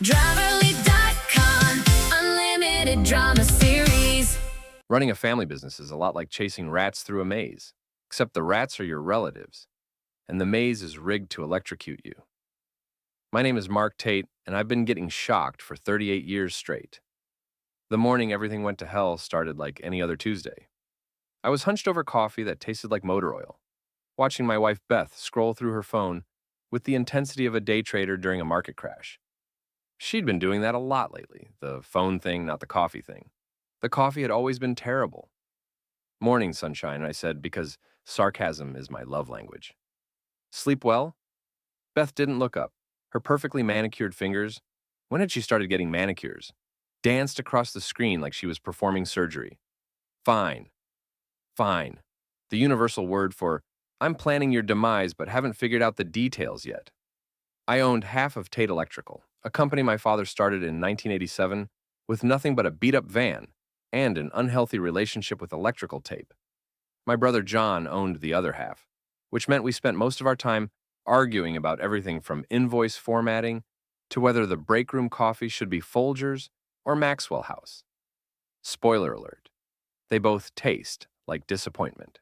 Driverly.com, unlimited drama series. Running a family business is a lot like chasing rats through a maze, except the rats are your relatives, and the maze is rigged to electrocute you. My name is Mark Tate, and I've been getting shocked for 38 years straight. The morning everything went to hell started like any other Tuesday. I was hunched over coffee that tasted like motor oil, watching my wife Beth scroll through her phone with the intensity of a day trader during a market crash. She'd been doing that a lot lately, the phone thing, not the coffee thing. The coffee had always been terrible. Morning, sunshine, I said, because sarcasm is my love language. Sleep well? Beth didn't look up. Her perfectly manicured fingers, when had she started getting manicures, danced across the screen like she was performing surgery. Fine. Fine. The universal word for, I'm planning your demise but haven't figured out the details yet. I owned half of Tate Electrical, a company my father started in 1987 with nothing but a beat-up van and an unhealthy relationship with electrical tape. My brother John owned the other half, which meant we spent most of our time arguing about everything from invoice formatting to whether the break room coffee should be Folgers or Maxwell House. Spoiler alert, they both taste like disappointment.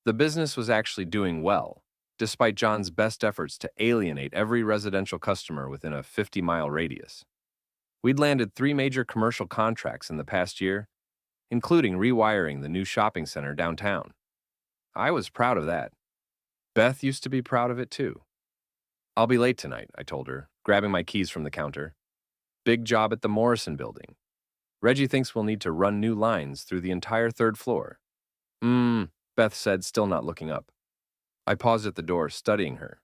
The business was actually doing well, despite John's best efforts to alienate every residential customer within a 50-mile radius. We'd landed 3 major commercial contracts in the past year, including rewiring the new shopping center downtown. I was proud of that. Beth used to be proud of it too. I'll be late tonight, I told her, grabbing my keys from the counter. Big job at the Morrison building. Reggie thinks we'll need to run new lines through the entire 3rd floor. Beth said, still not looking up. I paused at the door, studying her.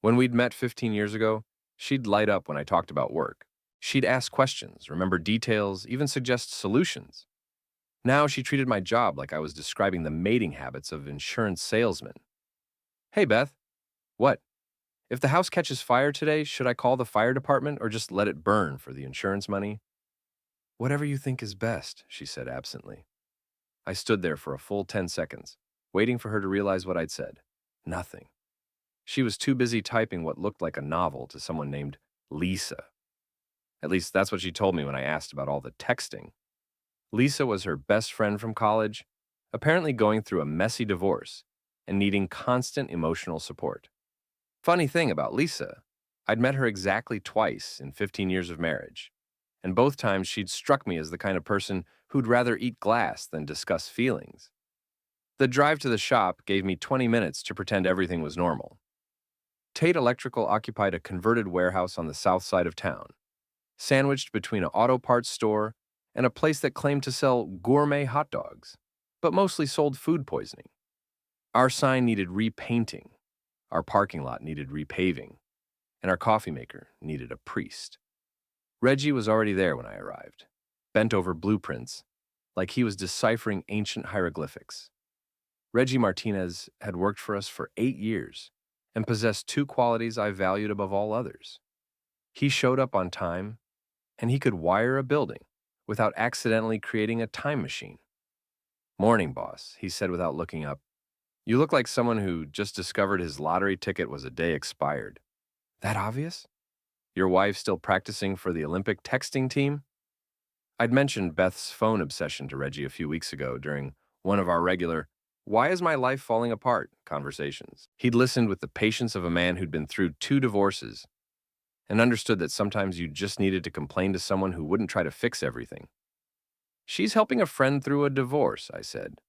When we'd met 15 years ago, she'd light up when I talked about work. She'd ask questions, remember details, even suggest solutions. Now she treated my job like I was describing the mating habits of insurance salesmen. Hey, Beth. What? If the house catches fire today, should I call the fire department or just let it burn for the insurance money? Whatever you think is best, she said absently. I stood there for a full 10 seconds, waiting for her to realize what I'd said. Nothing. She was too busy typing what looked like a novel to someone named Lisa. At least that's what she told me when I asked about all the texting. Lisa was her best friend from college, apparently going through a messy divorce and needing constant emotional support. Funny thing about Lisa, I'd met her exactly twice in 15 years of marriage, and both times she'd struck me as the kind of person who'd rather eat glass than discuss feelings. The drive to the shop gave me 20 minutes to pretend everything was normal. Tate Electrical occupied a converted warehouse on the south side of town, sandwiched between an auto parts store and a place that claimed to sell gourmet hot dogs, but mostly sold food poisoning. Our sign needed repainting, our parking lot needed repaving, and our coffee maker needed a priest. Reggie was already there when I arrived, bent over blueprints, like he was deciphering ancient hieroglyphics. Reggie Martinez had worked for us for 8 years and possessed 2 qualities I valued above all others. He showed up on time, and he could wire a building without accidentally creating a time machine. Morning, boss, he said without looking up. You look like someone who just discovered his lottery ticket was a day expired. That obvious? Your wife still practicing for the Olympic texting team? I'd mentioned Beth's phone obsession to Reggie a few weeks ago during one of our regular "Why is my life falling apart?" conversations. He'd listened with the patience of a man who'd been through 2 divorces and understood that sometimes you just needed to complain to someone who wouldn't try to fix everything. She's helping a friend through a divorce, I said,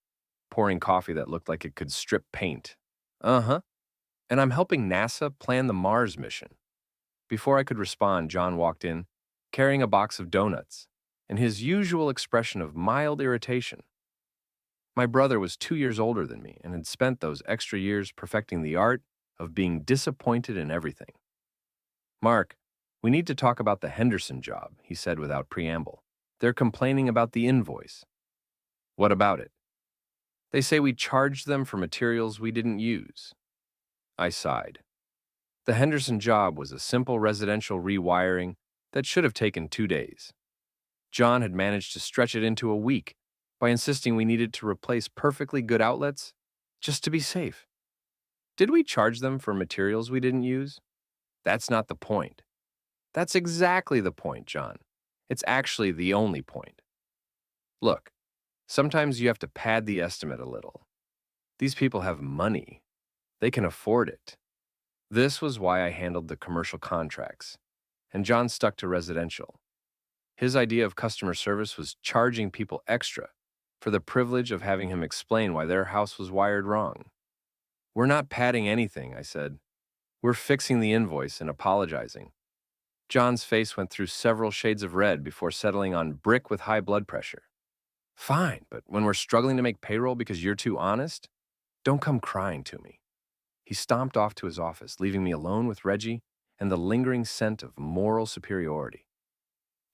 pouring coffee that looked like it could strip paint. Uh-huh. And I'm helping NASA plan the Mars mission. Before I could respond, John walked in, carrying a box of donuts, and his usual expression of mild irritation. My brother was 2 years older than me and had spent those extra years perfecting the art of being disappointed in everything. Mark, we need to talk about the Henderson job, he said without preamble. They're complaining about the invoice. What about it? They say we charged them for materials we didn't use. I sighed. The Henderson job was a simple residential rewiring that should have taken 2 days. John had managed to stretch it into a week by insisting we needed to replace perfectly good outlets just to be safe. Did we charge them for materials we didn't use? That's not the point. That's exactly the point, John. It's actually the only point. Look, sometimes you have to pad the estimate a little. These people have money. They can afford it. This was why I handled the commercial contracts, and John stuck to residential. His idea of customer service was charging people extra for the privilege of having him explain why their house was wired wrong. We're not padding anything, I said. We're fixing the invoice and apologizing. John's face went through several shades of red before settling on brick with high blood pressure. Fine, but when we're struggling to make payroll because you're too honest, don't come crying to me. He stomped off to his office, leaving me alone with Reggie and the lingering scent of moral superiority.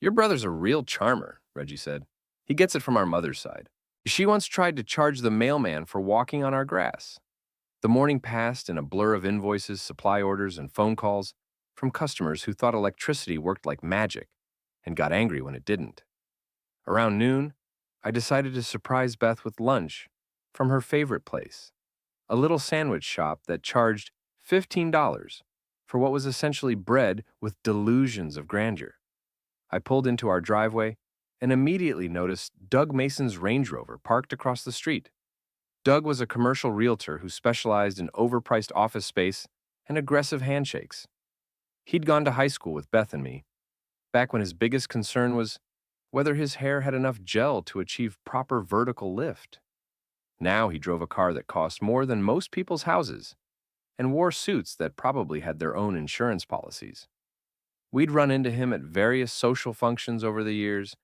Your brother's a real charmer, Reggie said. He gets it from our mother's side. She once tried to charge the mailman for walking on our grass. The morning passed in a blur of invoices, supply orders, and phone calls from customers who thought electricity worked like magic and got angry when it didn't. Around noon, I decided to surprise Beth with lunch from her favorite place, a little sandwich shop that charged $15 for what was essentially bread with delusions of grandeur. I pulled into our driveway and immediately noticed Doug Mason's Range Rover parked across the street. Doug was a commercial realtor who specialized in overpriced office space and aggressive handshakes. He'd gone to high school with Beth and me, back when his biggest concern was whether his hair had enough gel to achieve proper vertical lift. Now he drove a car that cost more than most people's houses and wore suits that probably had their own insurance policies. We'd run into him at various social functions over the years,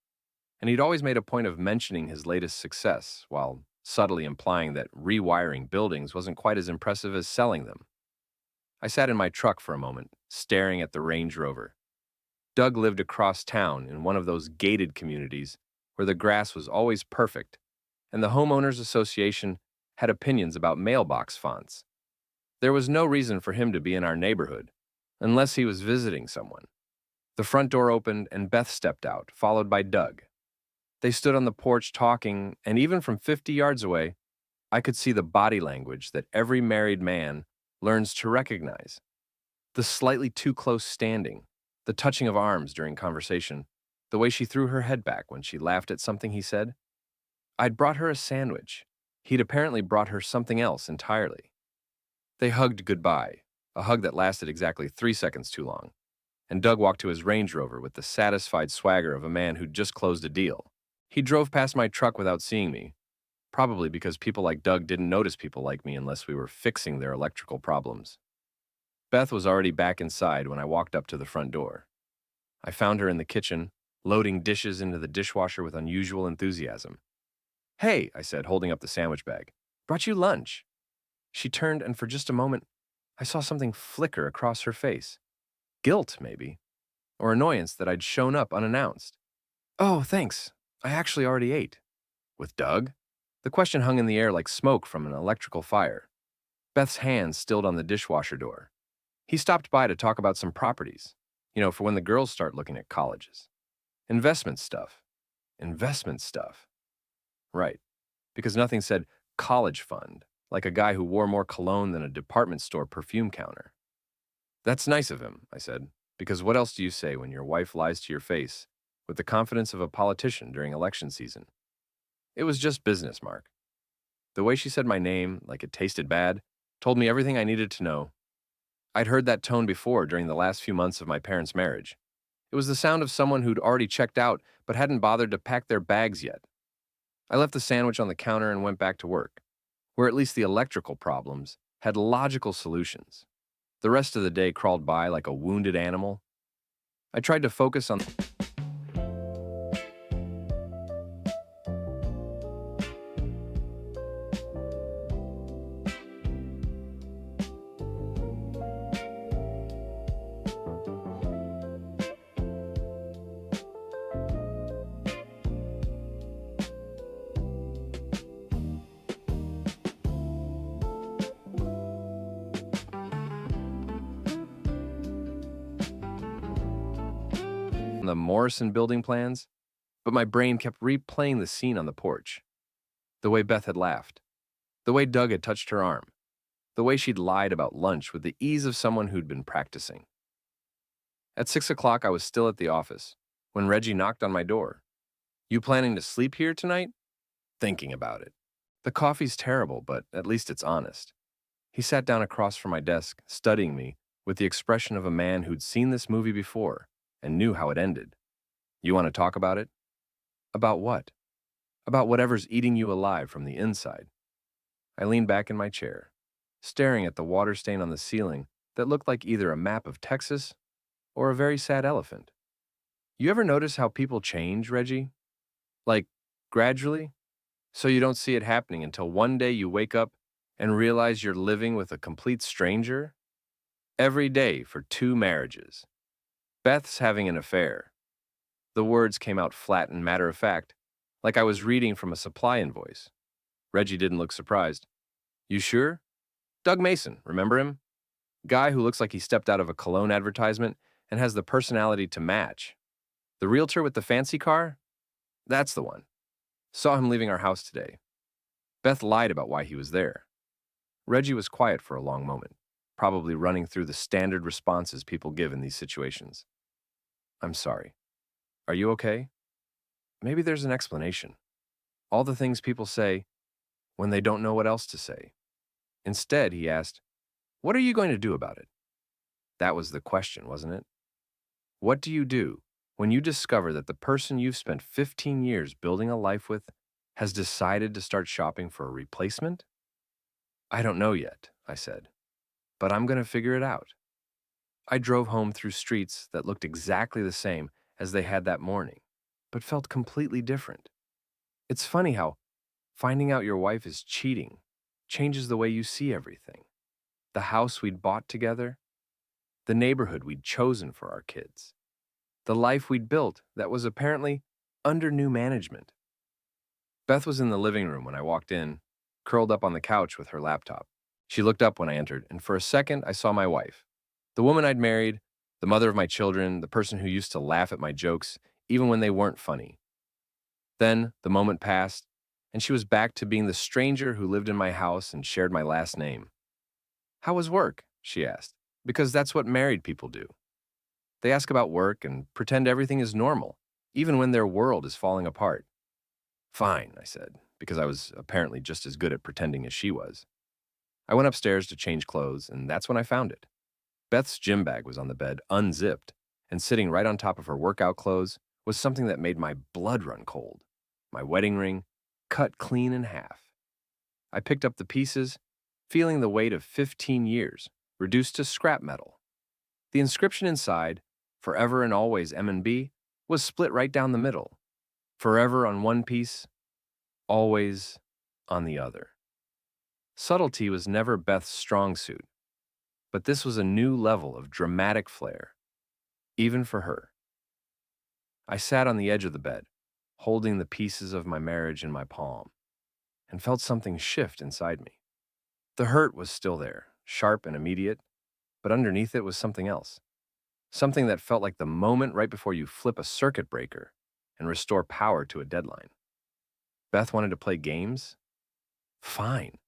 and he'd always made a point of mentioning his latest success, while subtly implying that rewiring buildings wasn't quite as impressive as selling them. I sat in my truck for a moment, staring at the Range Rover. Doug lived across town in one of those gated communities where the grass was always perfect, and the homeowners association had opinions about mailbox fonts. There was no reason for him to be in our neighborhood, unless he was visiting someone. The front door opened and Beth stepped out, followed by Doug. They stood on the porch talking, and even from 50 yards away, I could see the body language that every married man learns to recognize. The slightly too close standing, the touching of arms during conversation, the way she threw her head back when she laughed at something he said. I'd brought her a sandwich. He'd apparently brought her something else entirely. They hugged goodbye, a hug that lasted exactly 3 seconds too long, and Doug walked to his Range Rover with the satisfied swagger of a man who'd just closed a deal. He drove past my truck without seeing me, probably because people like Doug didn't notice people like me unless we were fixing their electrical problems. Beth was already back inside when I walked up to the front door. I found her in the kitchen, loading dishes into the dishwasher with unusual enthusiasm. Hey, I said, holding up the sandwich bag. Brought you lunch. She turned, and for just a moment, I saw something flicker across her face. Guilt, maybe, or annoyance that I'd shown up unannounced. Oh, thanks. I actually already ate. With Doug? The question hung in the air like smoke from an electrical fire. Beth's hand stilled on the dishwasher door. He stopped by to talk about some properties, for when the girls start looking at colleges. Investment stuff. Investment stuff. Right, because nothing said college fund, like a guy who wore more cologne than a department store perfume counter. That's nice of him, I said, because what else do you say when your wife lies to your face with the confidence of a politician during election season? It was just business, Mark. The way she said my name, like it tasted bad, told me everything I needed to know. I'd heard that tone before during the last few months of my parents' marriage. It was the sound of someone who'd already checked out but hadn't bothered to pack their bags yet. I left the sandwich on the counter and went back to work, where at least the electrical problems had logical solutions. The rest of the day crawled by like a wounded animal. I tried to focus on the Morrison building plans, but my brain kept replaying the scene on the porch. The way Beth had laughed, the way Doug had touched her arm, the way she'd lied about lunch with the ease of someone who'd been practicing. At 6 o'clock, I was still at the office when Reggie knocked on my door. You planning to sleep here tonight? Thinking about it. The coffee's terrible, but at least it's honest. He sat down across from my desk, studying me with the expression of a man who'd seen this movie before and knew how it ended. You want to talk about it? About what? About whatever's eating you alive from the inside. I leaned back in my chair, staring at the water stain on the ceiling that looked like either a map of Texas or a very sad elephant. You ever notice how people change, Reggie? Like, gradually? So you don't see it happening until one day you wake up and realize you're living with a complete stranger? Every day for 2 marriages. Beth's having an affair. The words came out flat and matter of fact, like I was reading from a supply invoice. Reggie didn't look surprised. You sure? Doug Mason, remember him? Guy who looks like he stepped out of a cologne advertisement and has the personality to match. The realtor with the fancy car? That's the one. Saw him leaving our house today. Beth lied about why he was there. Reggie was quiet for a long moment, probably running through the standard responses people give in these situations. I'm sorry. Are you okay? Maybe there's an explanation. All the things people say when they don't know what else to say. Instead, he asked, "What are you going to do about it?" That was the question, wasn't it? What do you do when you discover that the person you've spent 15 years building a life with has decided to start shopping for a replacement? I don't know yet, I said, but I'm going to figure it out. I drove home through streets that looked exactly the same as they had that morning, but felt completely different. It's funny how finding out your wife is cheating changes the way you see everything. The house we'd bought together, the neighborhood we'd chosen for our kids, the life we'd built that was apparently under new management. Beth was in the living room when I walked in, curled up on the couch with her laptop. She looked up when I entered, and for a second I saw my wife, the woman I'd married, the mother of my children, the person who used to laugh at my jokes, even when they weren't funny. Then the moment passed, and she was back to being the stranger who lived in my house and shared my last name. How was work? She asked, because that's what married people do. They ask about work and pretend everything is normal, even when their world is falling apart. Fine, I said, because I was apparently just as good at pretending as she was. I went upstairs to change clothes, and that's when I found it. Beth's gym bag was on the bed, unzipped, and sitting right on top of her workout clothes was something that made my blood run cold. My wedding ring, cut clean in half. I picked up the pieces, feeling the weight of 15 years, reduced to scrap metal. The inscription inside, "Forever and always M&B," was split right down the middle. Forever on one piece, always on the other. Subtlety was never Beth's strong suit, but this was a new level of dramatic flair, even for her. I sat on the edge of the bed, holding the pieces of my marriage in my palm, and felt something shift inside me. The hurt was still there, sharp and immediate, but underneath it was something else. Something that felt like the moment right before you flip a circuit breaker and restore power to a deadline. Beth wanted to play games? Fine.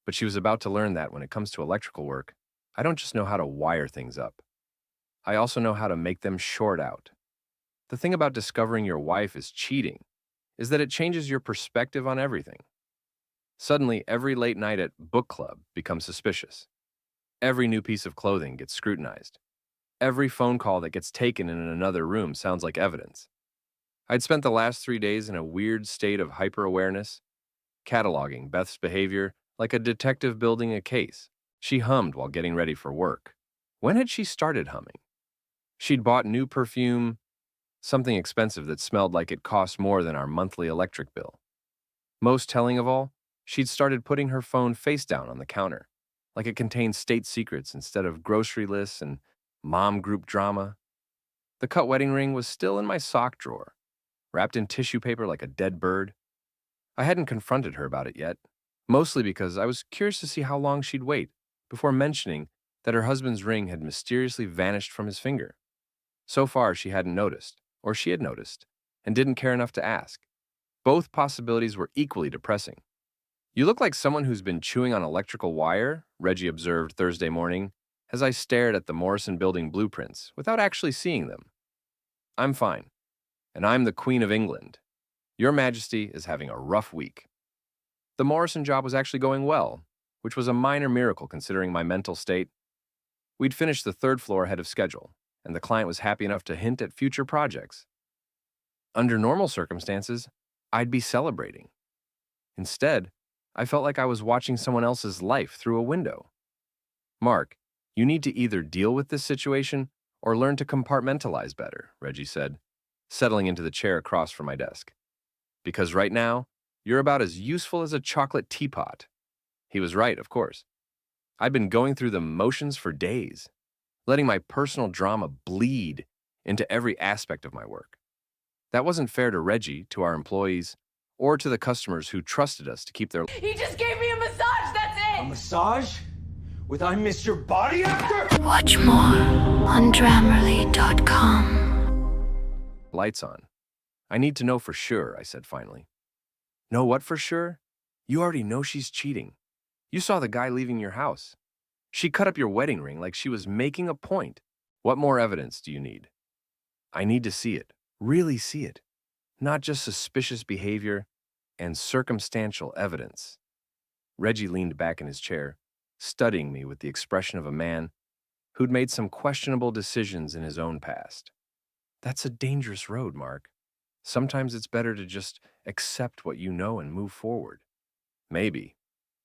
But she was about to learn that when it comes to electrical work, I don't just know how to wire things up. I also know how to make them short out. The thing about discovering your wife is cheating is that it changes your perspective on everything. Suddenly, every late night at book club becomes suspicious. Every new piece of clothing gets scrutinized. Every phone call that gets taken in another room sounds like evidence. I'd spent the last 3 days in a weird state of hyper-awareness, cataloging Beth's behavior like a detective building a case. She hummed while getting ready for work. When had she started humming? She'd bought new perfume, something expensive that smelled like it cost more than our monthly electric bill. Most telling of all, she'd started putting her phone face down on the counter, like it contained state secrets instead of grocery lists and mom group drama. The cut wedding ring was still in my sock drawer, wrapped in tissue paper like a dead bird. I hadn't confronted her about it yet, mostly because I was curious to see how long she'd wait before mentioning that her husband's ring had mysteriously vanished from his finger. So far, she hadn't noticed, or she had noticed, and didn't care enough to ask. Both possibilities were equally depressing. "You look like someone who's been chewing on electrical wire," Reggie observed Thursday morning, as I stared at the Morrison building blueprints without actually seeing them. I'm fine, and I'm the Queen of England. Your Majesty is having a rough week. The Morrison job was actually going well, which was a minor miracle considering my mental state. We'd finished the third floor ahead of schedule, and the client was happy enough to hint at future projects. Under normal circumstances, I'd be celebrating. Instead, I felt like I was watching someone else's life through a window. Mark, you need to either deal with this situation or learn to compartmentalize better, Reggie said, settling into the chair across from my desk. Because right now, you're about as useful as a chocolate teapot. He was right, of course. I'd been going through the motions for days, letting my personal drama bleed into every aspect of my work. That wasn't fair to Reggie, to our employees, or to the customers who trusted us to keep their He just gave me a massage, that's A it! massage? With I Miss Your Body after? Watch more on Grammarly.com. lights on. I need to know for sure, I said finally. Know what for sure? You already know she's cheating. You saw the guy leaving your house. She cut up your wedding ring like she was making a point. What more evidence do you need? I need to see it, really see it, not just suspicious behavior and circumstantial evidence. Reggie leaned back in his chair, studying me with the expression of a man who'd made some questionable decisions in his own past. That's a dangerous road, Mark. Sometimes it's better to just accept what you know and move forward. Maybe,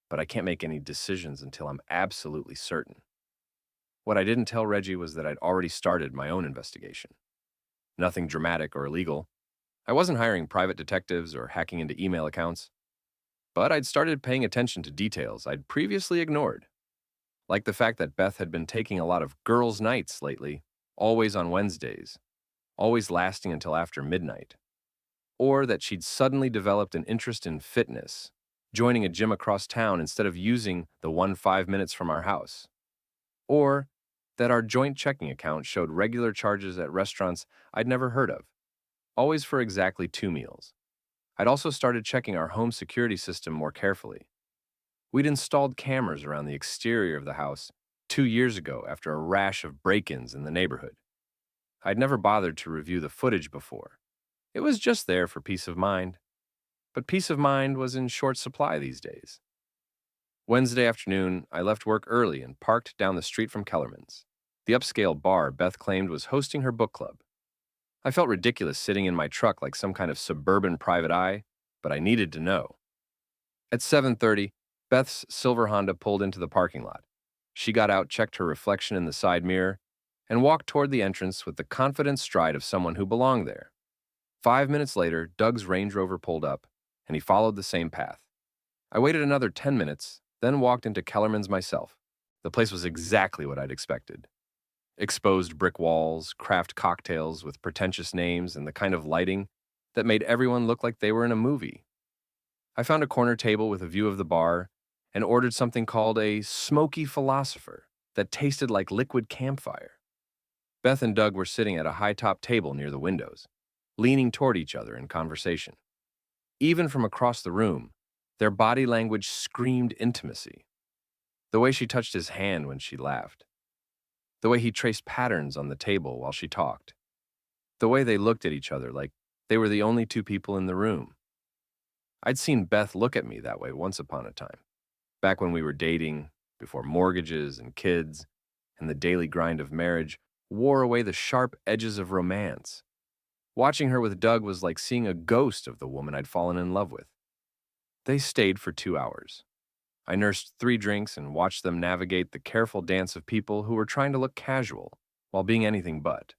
but I can't make any decisions until I'm absolutely certain. What I didn't tell Reggie was that I'd already started my own investigation. Nothing dramatic or illegal. I wasn't hiring private detectives or hacking into email accounts. But I'd started paying attention to details I'd previously ignored, like the fact that Beth had been taking a lot of girls' nights lately, always on Wednesdays, always lasting until after midnight, or that she'd suddenly developed an interest in fitness, joining a gym across town instead of using the one 5 minutes from our house, or that our joint checking account showed regular charges at restaurants I'd never heard of, always for exactly 2 meals. I'd also started checking our home security system more carefully. We'd installed cameras around the exterior of the house 2 years ago after a rash of break-ins in the neighborhood. I'd never bothered to review the footage before. It was just there for peace of mind. But peace of mind was in short supply these days. Wednesday afternoon, I left work early and parked down the street from Kellerman's, the upscale bar Beth claimed was hosting her book club. I felt ridiculous sitting in my truck like some kind of suburban private eye, but I needed to know. At 7:30, Beth's silver Honda pulled into the parking lot. She got out, checked her reflection in the side mirror, and walked toward the entrance with the confident stride of someone who belonged there. 5 minutes later, Doug's Range Rover pulled up, and he followed the same path. I waited another 10 minutes, then walked into Kellerman's myself. The place was exactly what I'd expected. Exposed brick walls, craft cocktails with pretentious names, and the kind of lighting that made everyone look like they were in a movie. I found a corner table with a view of the bar and ordered something called a smoky philosopher that tasted like liquid campfire. Beth and Doug were sitting at a high-top table near the windows, leaning toward each other in conversation. Even from across the room, their body language screamed intimacy. The way she touched his hand when she laughed. The way he traced patterns on the table while she talked. The way they looked at each other like they were the only two people in the room. I'd seen Beth look at me that way once upon a time, back when we were dating, before mortgages and kids, and the daily grind of marriage wore away the sharp edges of romance. Watching her with Doug was like seeing a ghost of the woman I'd fallen in love with. They stayed for 2 hours. I nursed 3 drinks and watched them navigate the careful dance of people who were trying to look casual while being anything but.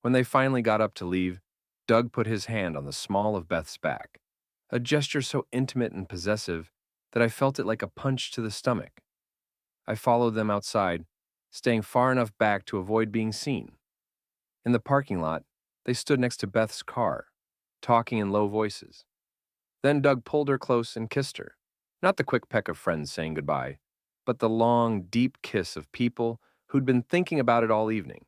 When they finally got up to leave, Doug put his hand on the small of Beth's back, a gesture so intimate and possessive that I felt it like a punch to the stomach. I followed them outside, staying far enough back to avoid being seen. In the parking lot, they stood next to Beth's car, talking in low voices. Then Doug pulled her close and kissed her. Not the quick peck of friends saying goodbye, but the long, deep kiss of people who'd been thinking about it all evening.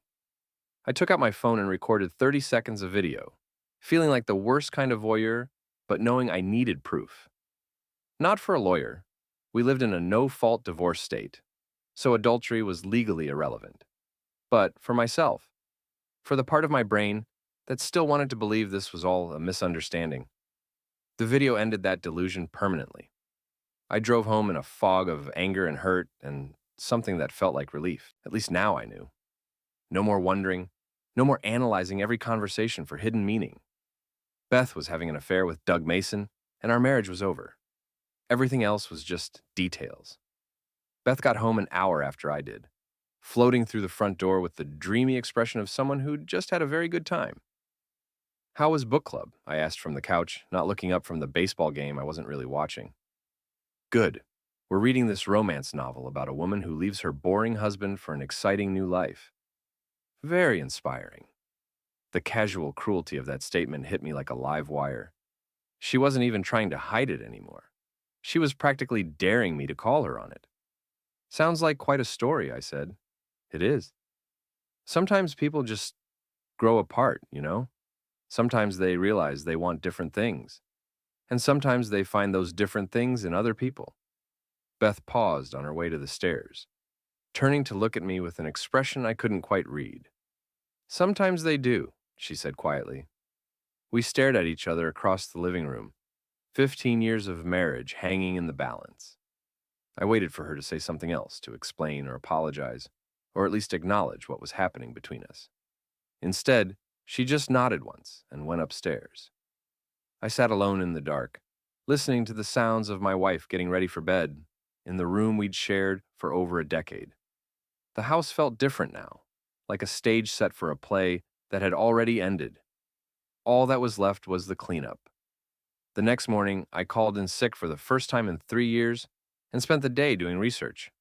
I took out my phone and recorded 30 seconds of video, feeling like the worst kind of voyeur, but knowing I needed proof. Not for a lawyer. We lived in a no-fault divorce state. so adultery was legally irrelevant. But for myself, for the part of my brain that still wanted to believe this was all a misunderstanding, the video ended that delusion permanently. I drove home in a fog of anger and hurt and something that felt like relief. At least now I knew. No more wondering, no more analyzing every conversation for hidden meaning. Beth was having an affair with Doug Mason, and our marriage was over. Everything else was just details. Beth got home an hour after I did, floating through the front door with the dreamy expression of someone who'd just had a very good time. "How was book club?" I asked from the couch, not looking up from the baseball game I wasn't really watching. "Good. We're reading this romance novel about a woman who leaves her boring husband for an exciting new life." Very inspiring. The casual cruelty of that statement hit me like a live wire. She wasn't even trying to hide it anymore. She was practically daring me to call her on it. "Sounds like quite a story," I said. "It is. Sometimes people just grow apart, you know? Sometimes they realize they want different things. And sometimes they find those different things in other people." Beth paused on her way to the stairs, turning to look at me with an expression I couldn't quite read. "Sometimes they do," she said quietly. We stared at each other across the living room, 15 years of marriage hanging in the balance. I waited for her to say something else, to explain or apologize, or at least acknowledge what was happening between us. Instead, she just nodded once and went upstairs. I sat alone in the dark, listening to the sounds of my wife getting ready for bed in the room we'd shared for over a decade. The house felt different now, like a stage set for a play that had already ended. All that was left was the cleanup. The next morning, I called in sick for the first time in 3 years and spent the day doing research.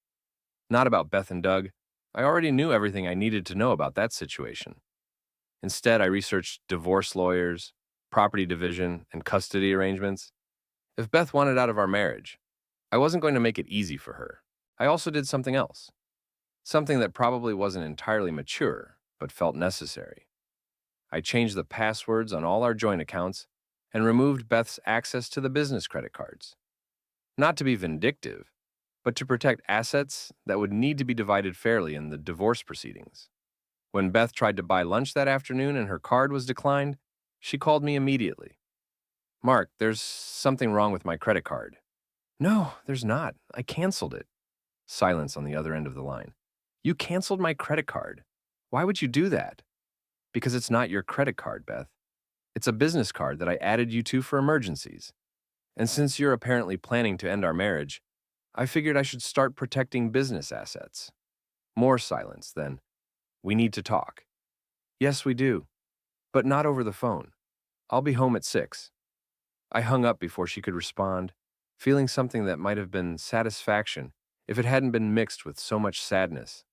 Not about Beth and Doug. I already knew everything I needed to know about that situation. Instead, I researched divorce lawyers, property division, and custody arrangements. If Beth wanted out of our marriage, I wasn't going to make it easy for her. I also did something else. Something that probably wasn't entirely mature, but felt necessary. I changed the passwords on all our joint accounts and removed Beth's access to the business credit cards. Not to be vindictive, but to protect assets that would need to be divided fairly in the divorce proceedings. When Beth tried to buy lunch that afternoon and her card was declined, she called me immediately. "Mark, there's something wrong with my credit card." "No, there's not. I canceled it." Silence on the other end of the line. "You canceled my credit card. Why would you do that?" "Because it's not your credit card, Beth. It's a business card that I added you to for emergencies. And since you're apparently planning to end our marriage, I figured I should start protecting business assets." More silence, then. "We need to talk." "Yes, we do. But not over the phone. I'll be home at 6. I hung up before she could respond, feeling something that might have been satisfaction if it hadn't been mixed with so much sadness.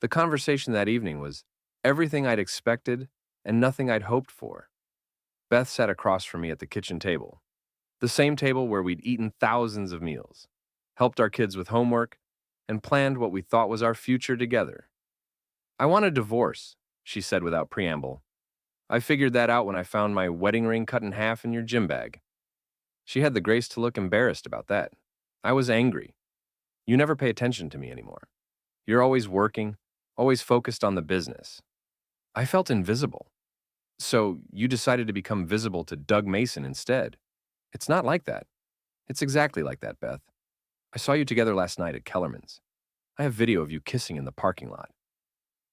The conversation that evening was everything I'd expected and nothing I'd hoped for. Beth sat across from me at the kitchen table, the same table where we'd eaten thousands of meals, helped our kids with homework, and planned what we thought was our future together. "I want a divorce," she said without preamble. "I figured that out when I found my wedding ring cut in half in your gym bag." She had the grace to look embarrassed about that. I was angry. "You never pay attention to me anymore. You're always working, always focused on the business." I felt invisible. "So you decided to become visible to Doug Mason instead." "It's not like that." "It's exactly like that, Beth. I saw you together last night at Kellerman's. I have video of you kissing in the parking lot.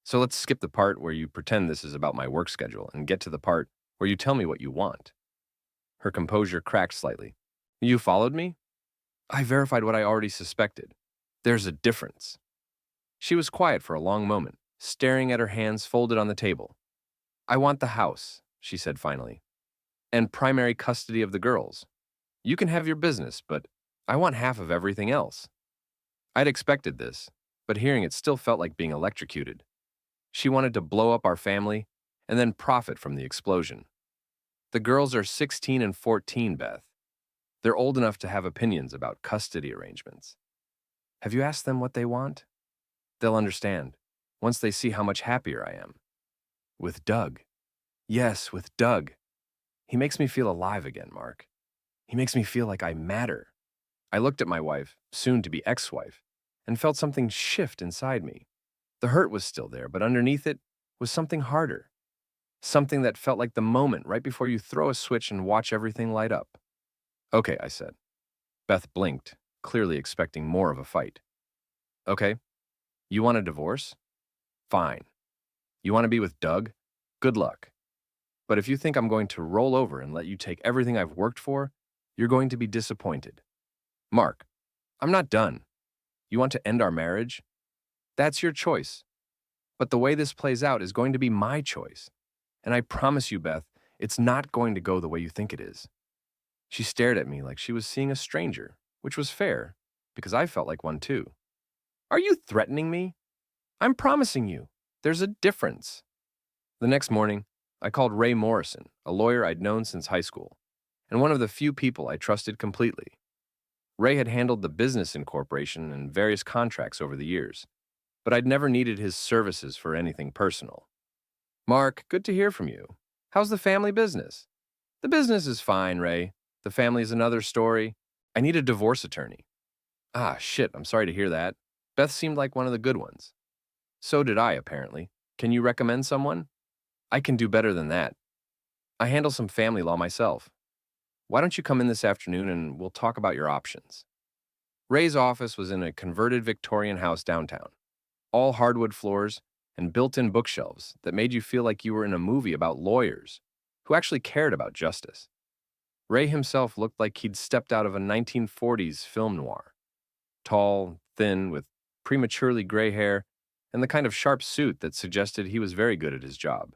So let's skip the part where you pretend this is about my work schedule and get to the part where you tell me what you want." Her composure cracked slightly. "You followed me?" "I verified what I already suspected. There's a difference." She was quiet for a long moment, staring at her hands folded on the table. "I want the house," she said finally, "and primary custody of the girls. You can have your business, but I want half of everything else." I'd expected this, but hearing it still felt like being electrocuted. She wanted to blow up our family and then profit from the explosion. "The girls are 16 and 14, Beth. They're old enough to have opinions about custody arrangements. Have you asked them what they want? They'll understand once they see how much happier I am." "With Doug." "Yes, with Doug. He makes me feel alive again, Mark. He makes me feel like I matter." I looked at my wife, soon to be ex-wife, and felt something shift inside me. The hurt was still there, but underneath it was something harder, something that felt like the moment right before you throw a switch and watch everything light up. Okay, I said. Beth blinked, clearly expecting more of a fight. Okay, you want a divorce? Fine. You want to be with Doug? Good luck. But if you think I'm going to roll over and let you take everything I've worked for, you're going to be disappointed. Mark, I'm not done. You want to end our marriage? That's your choice. But the way this plays out is going to be my choice. And I promise you, Beth, it's not going to go the way you think it is. She stared at me like she was seeing a stranger, which was fair, because I felt like one too. Are you threatening me? I'm promising you. There's a difference. The next morning, I called Ray Morrison, a lawyer I'd known since high school, and one of the few people I trusted completely. Ray had handled the business incorporation and various contracts over the years, but I'd never needed his services for anything personal. Mark, good to hear from you. How's the family business? The business is fine, Ray. The family is another story. I need a divorce attorney. Ah, shit, I'm sorry to hear that. Beth seemed like one of the good ones. So did I, apparently. Can you recommend someone? I can do better than that. I handle some family law myself. Why don't you come in this afternoon and we'll talk about your options? Ray's office was in a converted Victorian house downtown. All hardwood floors and built-in bookshelves that made you feel like you were in a movie about lawyers who actually cared about justice. Ray himself looked like he'd stepped out of a 1940s film noir. Tall, thin, with prematurely gray hair, and the kind of sharp suit that suggested he was very good at his job.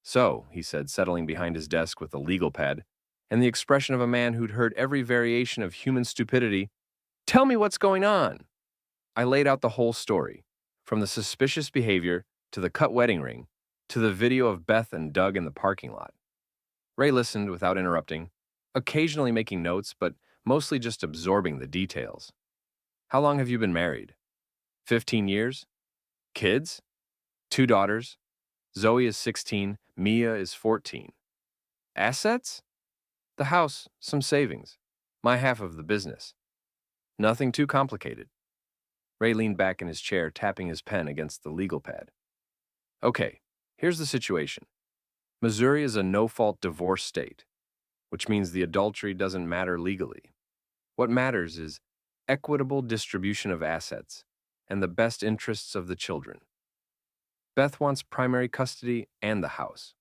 So, he said, settling behind his desk with a legal pad, and the expression of a man who'd heard every variation of human stupidity, "Tell me what's going on." I laid out the whole story, from the suspicious behavior to the cut wedding ring to the video of Beth and Doug in the parking lot. Ray listened without interrupting, occasionally making notes, but mostly just absorbing the details. How long have you been married? 15 years? Kids? 2 daughters. Zoe is 16, Mia is 14. Assets? The house, some savings, my half of the business. Nothing too complicated. Ray leaned back in his chair, tapping his pen against the legal pad. Okay, here's the situation. Missouri is a no-fault divorce state, which means the adultery doesn't matter legally. What matters is equitable distribution of assets and the best interests of the children. Beth wants primary custody and the house.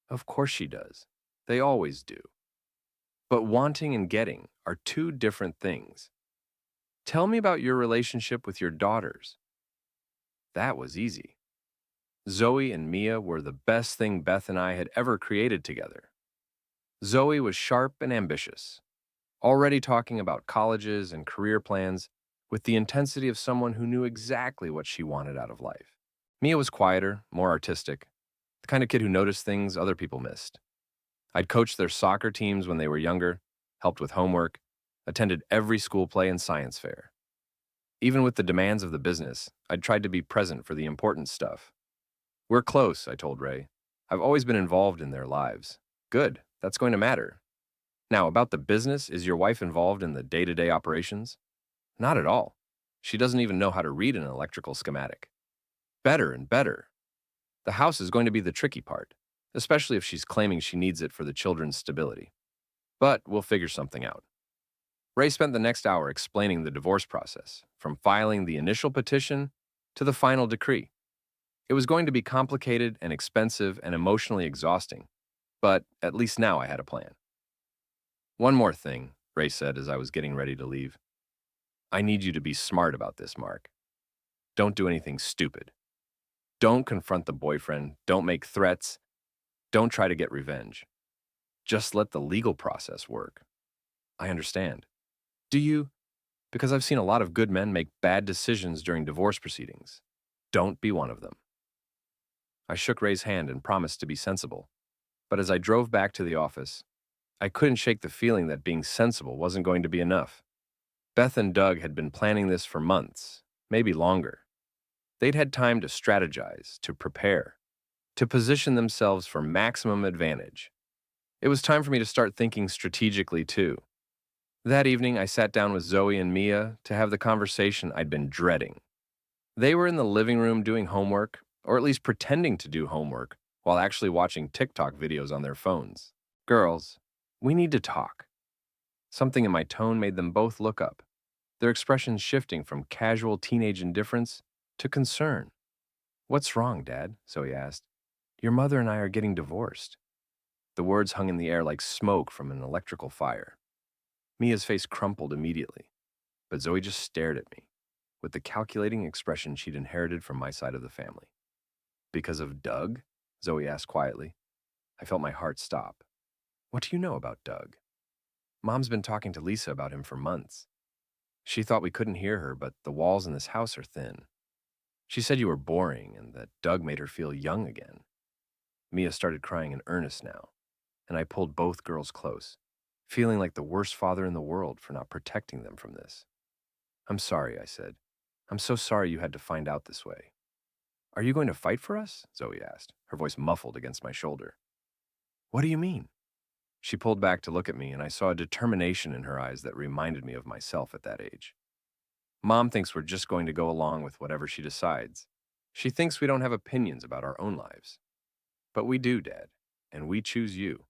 Of course she does. They always do. But wanting and getting are two different things. Tell me about your relationship with your daughters. That was easy. Zoe and Mia were the best thing Beth and I had ever created together. Zoe was sharp and ambitious, already talking about colleges and career plans with the intensity of someone who knew exactly what she wanted out of life. Mia was quieter, more artistic, the kind of kid who noticed things other people missed. I'd coached their soccer teams when they were younger, helped with homework, attended every school play and science fair. Even with the demands of the business, I'd tried to be present for the important stuff. We're close, I told Ray. I've always been involved in their lives. Good, that's going to matter. Now, about the business, is your wife involved in the day-to-day operations? Not at all. She doesn't even know how to read an electrical schematic. Better and better. The house is going to be the tricky part, especially if she's claiming she needs it for the children's stability. But we'll figure something out. Ray spent the next hour explaining the divorce process, from filing the initial petition to the final decree. It was going to be complicated and expensive and emotionally exhausting, but at least now I had a plan. One more thing, Ray said as I was getting ready to leave. I need you to be smart about this, Mark. Don't do anything stupid. Don't confront the boyfriend, don't make threats, don't try to get revenge. Just let the legal process work. I understand. Do you? Because I've seen a lot of good men make bad decisions during divorce proceedings. Don't be one of them. I shook Ray's hand and promised to be sensible. But as I drove back to the office, I couldn't shake the feeling that being sensible wasn't going to be enough. Beth and Doug had been planning this for months, maybe longer. They'd had time to strategize, to prepare, to position themselves for maximum advantage. It was time for me to start thinking strategically, too. That evening, I sat down with Zoe and Mia to have the conversation I'd been dreading. They were in the living room doing homework, or at least pretending to do homework, while actually watching TikTok videos on their phones. Girls, we need to talk. Something in my tone made them both look up, their expressions shifting from casual teenage indifference to concern. What's wrong, Dad? Zoe asked. Your mother and I are getting divorced. The words hung in the air like smoke from an electrical fire. Mia's face crumpled immediately, but Zoe just stared at me, with the calculating expression she'd inherited from my side of the family. Because of Doug? Zoe asked quietly. I felt my heart stop. What do you know about Doug? Mom's been talking to Lisa about him for months. She thought we couldn't hear her, but the walls in this house are thin. She said you were boring and that Doug made her feel young again. Mia started crying in earnest now, and I pulled both girls close, feeling like the worst father in the world for not protecting them from this. I'm sorry, I said. I'm so sorry you had to find out this way. Are you going to fight for us? Zoe asked, her voice muffled against my shoulder. What do you mean? She pulled back to look at me, and I saw a determination in her eyes that reminded me of myself at that age. Mom thinks we're just going to go along with whatever she decides. She thinks we don't have opinions about our own lives. But we do, Dad, and we choose you.